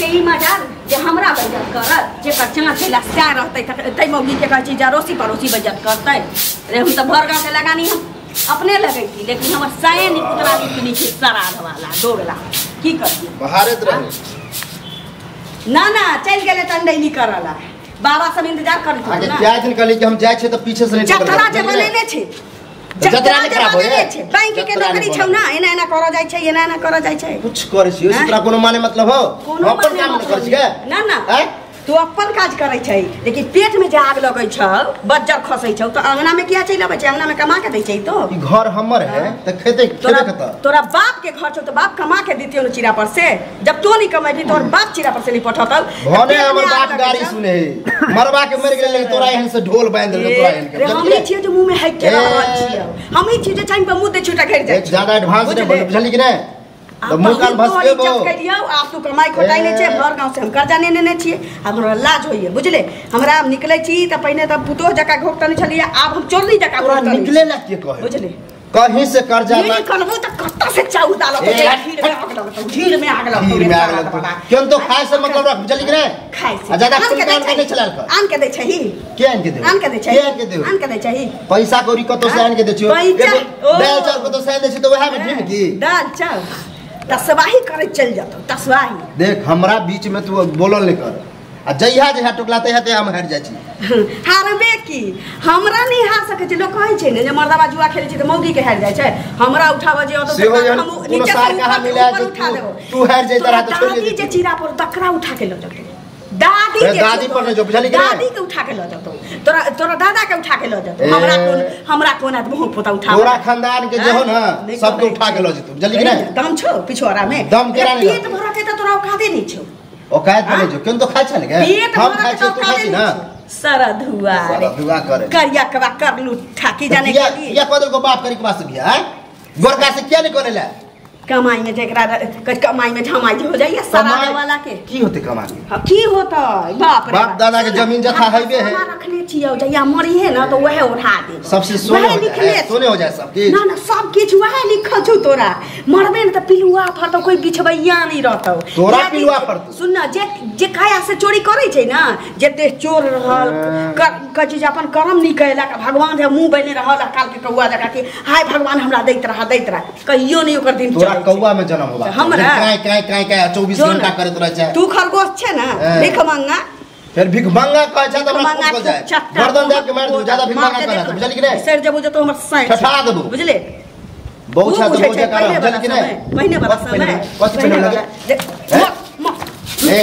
के ई मजा जे हमरा बजत करत जे कच्चा छेला सा रहतै तै मौगी के कहै छी जरोसी पड़ोसी बजत करतै रे हम त भर गांव के लगानी हम अपने लगै थी लेकिन हमर साए नि पुतला के नीचे सराध वाला दोगला की करती बहारत रहे ना ना चल गेले त नहीं करला बाबा सब इंतजार करत आगे क्या दिन कहली कि हम जाय छे त पीछे से नहीं जतरा जे बनेने छे जतरा नहीं खराब होए बैंक के नौकरी छौ ना एना एना करा जाय छै एना एना करा जाय छै कुछ करे छी इस तरह कोनो माने मतलब हो अपन काम नहीं कर छी के ना ना तू अपन काज करे छै लेकिन पेट में जे आग लगै छौ बज्जर खसै छौ त अंगना में किया चैल आबै छै अंगना में कमा के दै छै तो ई घर हमर है त खेते खेते कत तोरा बाप के घर छौ त बाप कमा के दितियो न चिरा पर से जब तू नहीं कमाबी तोर बाप चिरा पर से नहीं पठतौ भने हमर बाप गाड़ी सुने मरवा के मर गेले लेकिन तोरा एहन से ढोल बांध देल तोरा एहन के हम ही छियै जे मुंह में हाइट के रहल छियै हम ही छियै जे चाइन पे मुंह दे छुटा घेर जाय ज्यादा एडवांस नहीं बुझली कि नहीं तो मुंह कान भसके बो करियो आप तू कमाई खोटाई नै छै भर गांव से हम कर्जा नेने छियै हमरा लाज होइए बुझले हमरा हम निकलै छी त पहिने त पुतो जका घोकतनी छलिए आब हम चोरनी जका घोकतनी निकले ला के कहे बुझले कहीं से कर्जा ना करबो त कत्ता से चाउ डालो तो खीर में आग लगतो केन तो खाए से मतलब रख बुझली कि नहीं खाए से ज्यादा सुल्तान के नहीं चलाल कर आन के दै छही के आन के दे आन के दै छही के दे आन के दै छही पैसा कौड़ी कतो से आन के दे छियो दाल चाउर कतो से आन दे छी तो वह में ढीम की दाल चाउर तसवाही करे चल जातो तसवाही देख हमरा बीच में तू बोलल नहीं कर आ जइहा जइहा टुकला ते हम हट जाय छी हारबे की हमरा नहीं हार सके छै लोग कहै छै ने जे मर्दाबा जुआ खेलै छै त मौगी के हार जाय छै हमरा उठावा जे से हम नीचे सार कहां मिला तू हार जाय तरह तो छोड़ दे जे चीरा पर तकरा उठा के ल जतो दादी पर नहीं जो बुझली कि दादी के उठा के ल जतो तोरा दादा के उठा के ल जतो हमरा कोन आदमी पोता उठा तोरा खानदान के जे हो ना सब के उठा के ल जतो बुझली कि नहीं दम छो पिछोरा में दम केरा नहीं पेट भरा के त तोरा औकाते नहीं छो औकात बने जो केन तो खाय छले के हम खाय छी तू खाय ना सरधुआ करे करिया कबा कर लू ठाकी जाने के लिए या कदर को बाप करी के वास्ते बिया गोरका से क्या नहीं करेला कमाई में जेकरा कमाई में झमाई हो जाइए सराय वाला के की होते कमाई की होता बाप रे बाप दादा के जमीन जथा हइबे है रखले छियो जइया मरी है ना तो वह उठा दे सबसे सोने हो जाए सब की ना ना सब किछ वह लिखल छु तोरा मरबे न त पिलुआ पर तो कोई बिछबैया नहीं रहतौ तोरा पिलुआ पर सुन ना जे काया से चोरी करे छै ना जे देह चोर रहल कजी अपन कर्म नहीं कैला का भगवान है मुंह बने रहल काल के कौआ जका के हाय भगवान हमरा दैत रहा कहियो नहीं ओकर दिन कौवा में जन्म होला हमरा काय 24 घंटा करत रह छै तू खरगोश छै ना भीख मांगा फिर भीख मांगा कह छ त हमरा को जाय गर्दन दे के मार दू ज्यादा भीख मांगा कर बुझली कि नहीं सर जब तो हमर साइड ठठा देबो बुझले बहुत अच्छा तो मुझे कर बुझली कि नहीं महीने वाला समय कथि चले लगे ए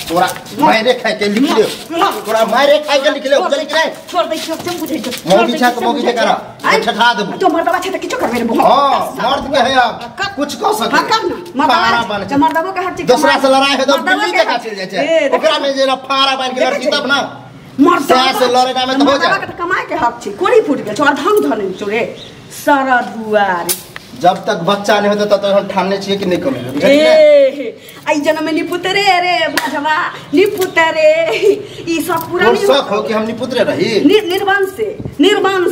तोरा मारे खाय के लिख ले तोरा मारे खाय के लिख ले बुझली कि नहीं छोड़ दे सब बुझे मौगी छा तो मौगी के करा ठठा देबो तो मर्दबा छै त किछो करबे रे हां मर्द के है आप कुछ कह सके हां कर ना मर्दबा के हर चीज दूसरा से लड़ाई है तो दिल्ली जगह चल जाय छै ओकरा में जे फारा बांध के लड़की तब ना मर्दबा से लड़े में तो हो जाए मर्दबा के कमाए के हक छै कोड़ी फूट गेल छोड़ धम धने चोरे सरधुआरी जब तक बच्चा नहीं होता तब तक हम ठानने चाहिए कि नहीं कमेंगे ए आई जन्म में निपुतरे रे भजवा निपुतरे ई सब पूरा और शौक हो कि हम निपुतरे रही निर्वाण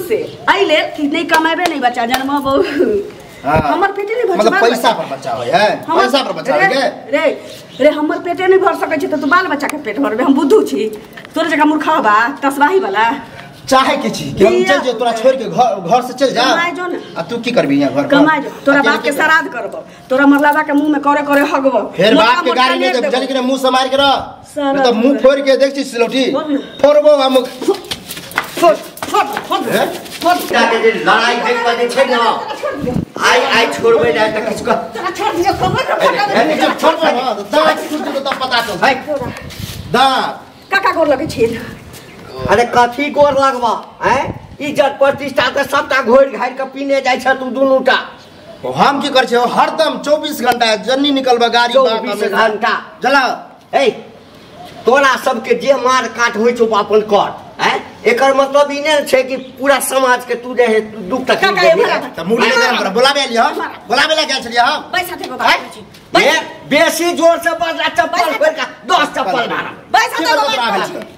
से आई ले कि नहीं कमाबे नहीं बच्चा जन्म बहु हमर पेटे नहीं भर मतलब पैसा पर बच्चा होय है पैसा पर बच्चा होय रे हमर पेटे नहीं भर सके छै त तू बाल बच्चा के पेट भरबे हम बुद्धू छी तोरे जका मूर्खा बा तसवाही वाला चाहे के छी कि हम चल जे तोरा छोड़ के घर से चल जा आ तू की करबी यहां घर कमाई जो तोरा बाप के श्राद्ध करबो तोरा मरलाबा के मुंह में करे हगबो फिर बाप के गाड़ी नहीं दे बुझली कि मुंह से मार के रह नहीं तो मुंह फोड़ के देख छी सिलौटी फोड़बो हम फोड़ जाके लड़ाई भई पर छेड़ ना आई छोड़बे ना त किछ को छोड़ दियो खबर जब छोड़बो ना दांत टूट तो पता चल भाई दांत काका गोर लगे छी अरे कथी गोर लगबा हैं इज्जत प्रतिष्ठा त सबटा घोर घार के पीने जाय छ तू दुनुटा हम की कर छे हरदम 24 घंटा जन्नी निकलबा गाड़ी 24 घंटा चला ए तोरा सबके जे मार काट होय छ अपन कर हैं एकर मतलब ई नै छै कि पूरा समाज के तू जे दुख तकलीफ त मुड़ी ले हमरा बुलाबे लियो बुलाबे ला गेल छलिए हम पैसा थे बात ए बेसी जोर से बजा चप्पल फेर का 10 चप्पल मार पैसा थे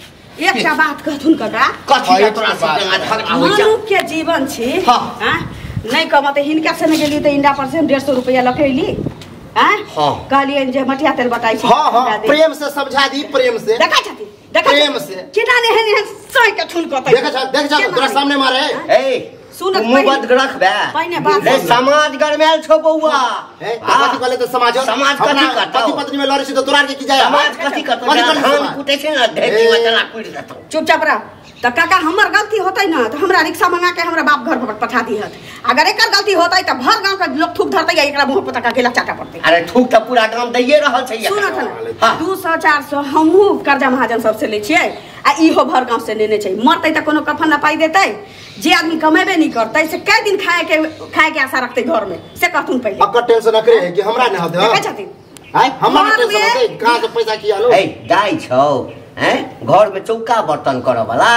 एकटा बात कहथुन कका कथी तोरा सब मनु के जीवन छी हां नहीं कमा त हिनका से न गेली त इंडा पर से 150 रुपया लखैली हैं हां कहलिए जे मटिया तेल बताई छी हां हां प्रेम से समझा दी प्रेम से देखा छथि देखा प्रेम से किना ने हेन सही के ठुन कहतै देख जा तोरा सामने मारे ए सुन मुंह बंद रखबे पहिने बात रे समाज गरमेल छो बउआ कथि कहले त समाज कथि करतौ पति पत्नी में लड़े छी त तोरा के की जाय समाज कथि करतौ धान कुटे छै ना ढेकी में चला कुट देतौ चुपचाप रह तो काका हमर गलती होतै ना तो हमरा रिक्शा मंगा के हमरा बाप घर पर पठा दिहत अगर एकर गलती होतै त भर गांव के लोग थूक धरतै एकरा मुंह पता के चाटा पड़तै अरे थूक त पूरा गांव दैये रहल छै सुन था 200 400 हमहु कर्जा महाजन सब से ले छियै आ इहो भर गांव से लेने छै मरतै त कोनो कफन ना पाई देतै जे आदमी कमेबे नहीं करतै से कै दिन खाए के आशा रखतै घर में से कहतुन पहले अकर टेंशन न करे कि हमरा न होतै देखै छथि हाय हमरा टेंशन होतै कहां से पैसा की आलो ए दाई छौ हैं घर में चौका बर्तन करे वाला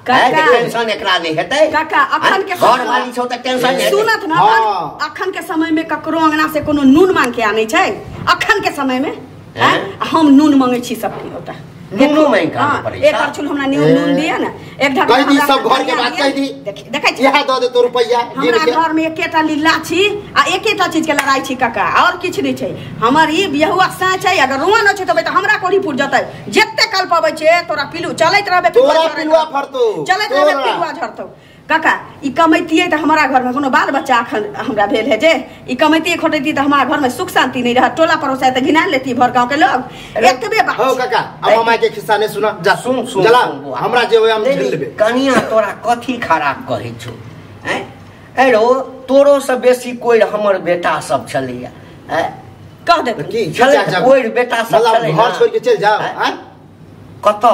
टेंशन एकरा नहीं हेतै काका अखन के घर वाली छौ त टेंशन नहीं सुनत ना अखन के समय में ककरो अंगना से कोनो नून मांग के आनै छै अखन के समय में हम नून मांगे छी सबके ओटा नूनो मांग के पड़ै छै एक करछुल हमरा नून दिया ना एक ढक्कन कहि दी सब घर के बात कहि दी देखै छी यह द दे तो रुपैया हमरा घर में एकेटा लीला छी आ एकेटा चीज के लड़ाई छी काका और किछ नहीं छै हमर ई बियाहुआ सा छै अगर रुआ न छै त हमरा कोरी फुट जतै जत्ते कल पबै छै तोरा पिलू चलैत रहबे तोरा पिलुआ फरतौ चलैत रहबे पिलुआ झरतौ काका ई कमैतियै त हमारा घर में कोनो बाल बच्चा अखन हमरा भेल है जे ई कमैतियै खोटैती त हमारा घर में सुख शांति नहीं रह टोला पड़ोसा त घिना लेती भर गांव के लोग एतबे बात हो काका अब मामा के खिस्सा ने सुना जा सुन चला हमरा जे होय हम झेल लेबे कनिया तोरा कथी खराब कहै छौ हैं एरो तोरो से बेसी कोई हमर बेटा सब छलैया हैं कह दे की कोई बेटा सब छलै घर छोड़ के चल जाओ हैं कत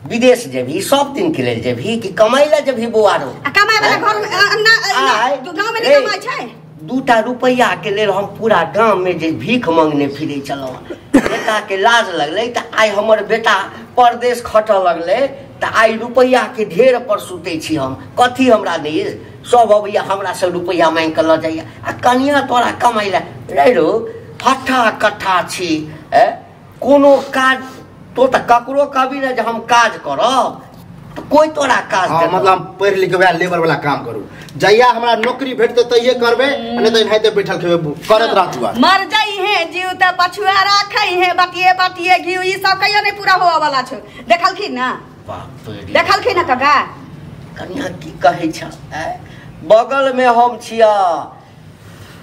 विदेश जेभी सब दिन के लेल जेभी कि कमाई ला जेभी बुआरो कमाई वाला घर में गांव में नहीं कमाई छै 2 रुपया के लेल हम पूरा गांव में जे भीख मांगने फिरे चलो बेटा के लाज लगले त आई हमर बेटा परदेश खट लगले त आई रुपया के ढेर पर सुते छी हम कथी हमरा नहीं सब अबैया हमरा से रुपया मांग के ल जाइया आ कनिया तोरा कमाई ला रे रो हट्ठा कट्ठा छी कोनो काज तो त ककरो कहबी ना जे हम काज करब तो कोई तोरा काज दे मतलब पढ़ लिख के लेबर वाला काम करू जइया हमरा नौकरी भेटते तइये करबे नै त भाई त बैठल खेबे करत रहतुआ मर जाई है जीव त पछुआ राखै है बटिए बटिए घी ई सब कहियो नहीं पूरा होवा वाला छ देखलखिन ना बाप रे देखलखिन ना काका कन्या की कहै छ बगल में हम छिया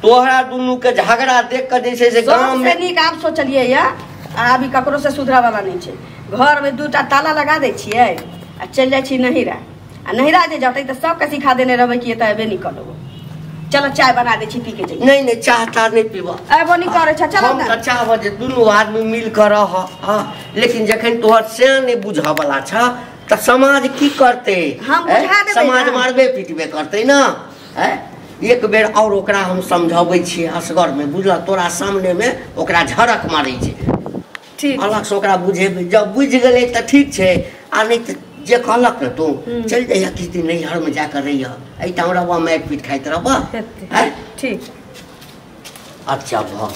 तोहरा दुनू के झगड़ा देख के जे छै से गांव में नीक आप सोचलिए या अभी ककरो से सुधरा वाला नहीं छै घर में 2टा ताला लगा दै छियै आ चल जाइ छी नहिरा आ नहिरा जे जतै त सब के सिखा देने रहबै कि एत एबे नहीं करबो चलो चाय बना दे छी पी के जाई नहीं चाह ता नहीं पीबो एबो नहीं करे छ चलो हम त चाहब जे दुनू आदमी मिल कर रह लेकिन जखन तोहर से नहीं बुझा वाला छ त समाज की करते हम बुझा देबै समाज मारबे पीटबे करते ना एक बेर और ओकरा हम समझाबै छी असगर में बुझला तोरा सामने में ओकरा झड़क मारै छै ठीक अलग से ओकरा बुझेबै जब बुझ गेलै त ठीक छै आ नहीं त जे कहलक न तू चल जाइया किछ दिन नैहर में जाकर रहिया ऐ हमरा मार पीट खाइत रहबा ठीक अच्छा भ